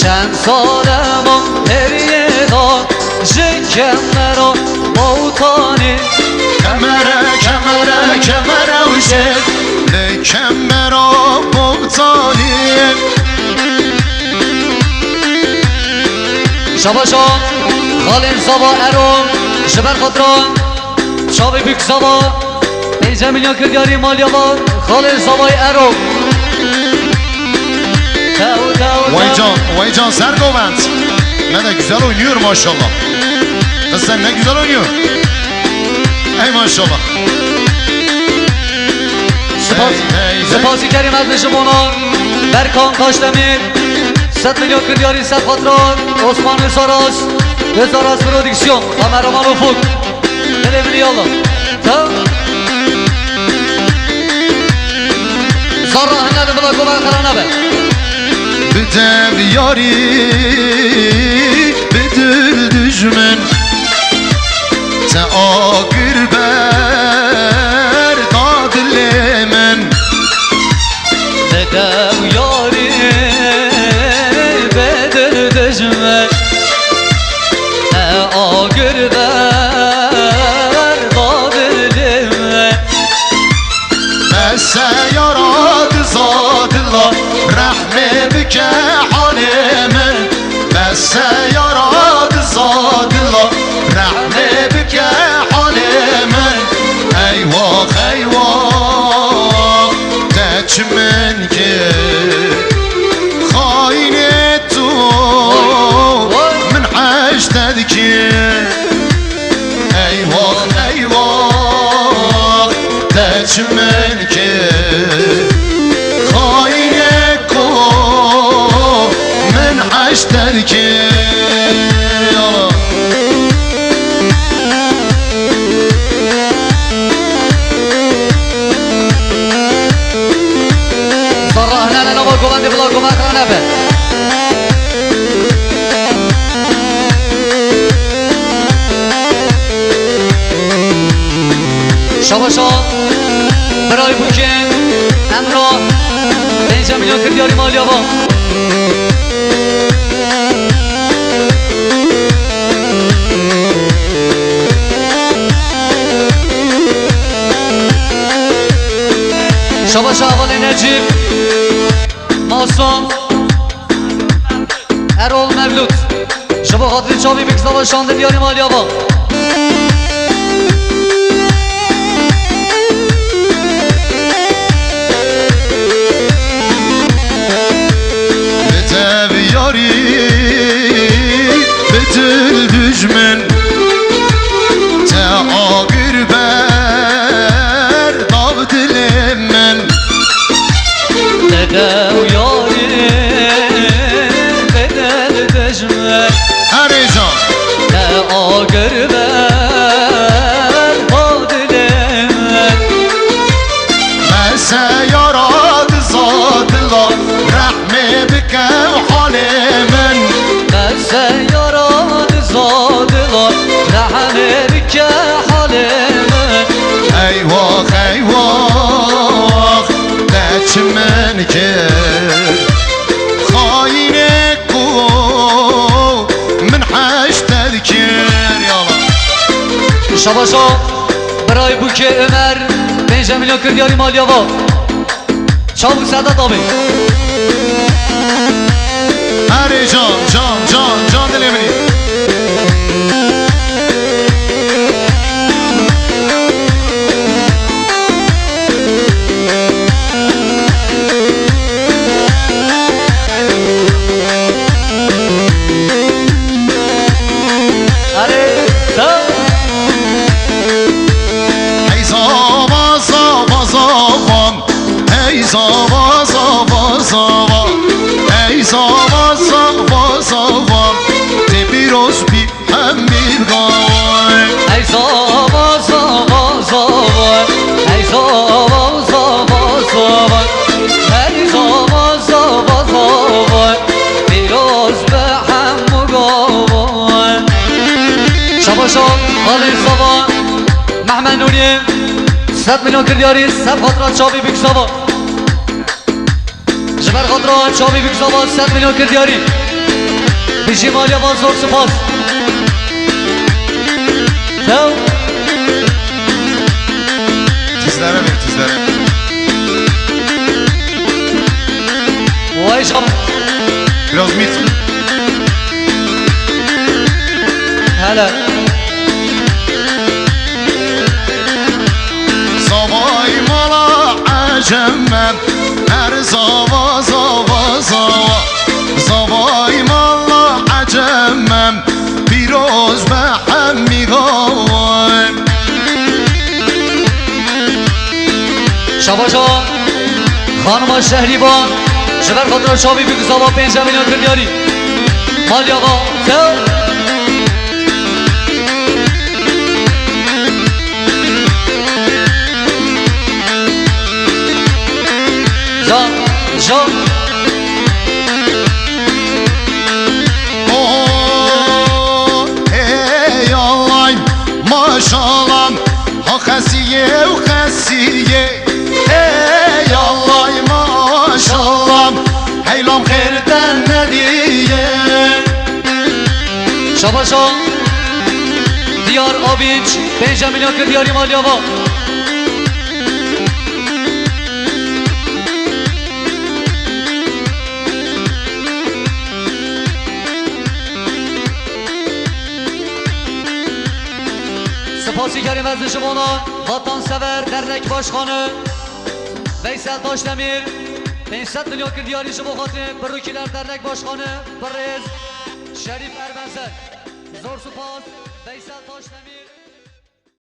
چند سالم هریه دار جکمه را موتانی کمره و شد لکمه را موتانی شباشان خالین سابا ارون شبر خطران شابی بیک سابا 5 میلیون کردیاری مالیابان خالین سابای ارون Vay can Sergovent. Ne de güzel oynuyor maşallah. Kız sen ne güzel oynuyor. Ey maşallah. سپاسی کریم از نشمونان برکان کاشتمیر 100 میلیون کردیاری سب خاطران عثمان وزاراس وزاراس پرودیکسیون کامرامان افق تلویزیون یالا تم زارا هنده بلا گوبر خرانه به Bide yari Bidil düşmen Te agir ber Dadilemen Bedev yari Bedel düşme Te agir ber Dadilemen Messe yaradı zadillah Rahme bike halime Messe yaradı zadillah Rahme bike halime Eyvah eyvah Deçmen ki Hain ettu Min haşted ki Eyvah eyvah Deçmen ki اشتر ki Sarra hnana nova gomandi bla gomakrana be شباشان برای بوکن امرا 5 میلیون کردیاری مالیابان شباش اول نجیب ماسوم ارول مولود شبا خاطر چاوی بکسا شانده بیاری مالی آبا Bite بیاری Bedil düşmen Te agir ber Davdilemen Dedev yari bedel düşme Heyecan Te agir ber Davdilemen Mese yaradı zadillah Rahme bike halimen Mese yaradı zadılar Rahme bike halimen Eyvah eyvah Deçmen ki Haine ku Min haşted ki Yala Şabaşa برای بوکه عمر 5 میلیون کردیاری مالیابا چابو سعدت آبی Hadi can dilemini hadi tamam Ey zava zava zavam Ey zava zava zavam Ey zava zava zavam Te biroz bi hemil gavay ey zava zava zava ey zava zava zava ey zava zava zava biraz به هم مقاوم شباشان خالد صبا محمد نوری 100 میلیون کردیاری سب خاطرات چابی بیک صبا جبر خاطرات چابی بیک صبا 100 میلیون کردیاری Bizim Alyavan zor spas. Dev. Tizlere ver tizlere. Vay şam. Biraz mit. Hele. Zavay mala acemmem. Her zava zava zava. Zavay mala acemmem. Biraz behemmi gavay. Şabaşa. Hanıma Şehriban. Şefer Kadıra Şabi bir kızava 5 milyon kırmiyari. Malyavan. Dev. Can, can. Oh, ey Allah'ım, maşallah, ha kasiye, o kasiye. Ey Allah'ım, maşallah, heylam khairden ne diye. Şabaşa. Diyar Abinç. 5 milyon kırmiyari Malyavan. Spasigerim Erzişimona, Vatansever Dernek Başkanı Veysel Taşdemir 500 milyon kırdiyari Şubuhatı Bırrukiler Dernek Başkanı Bırrez Şerif Erbenzer Zor Spas Veysel Taşdemir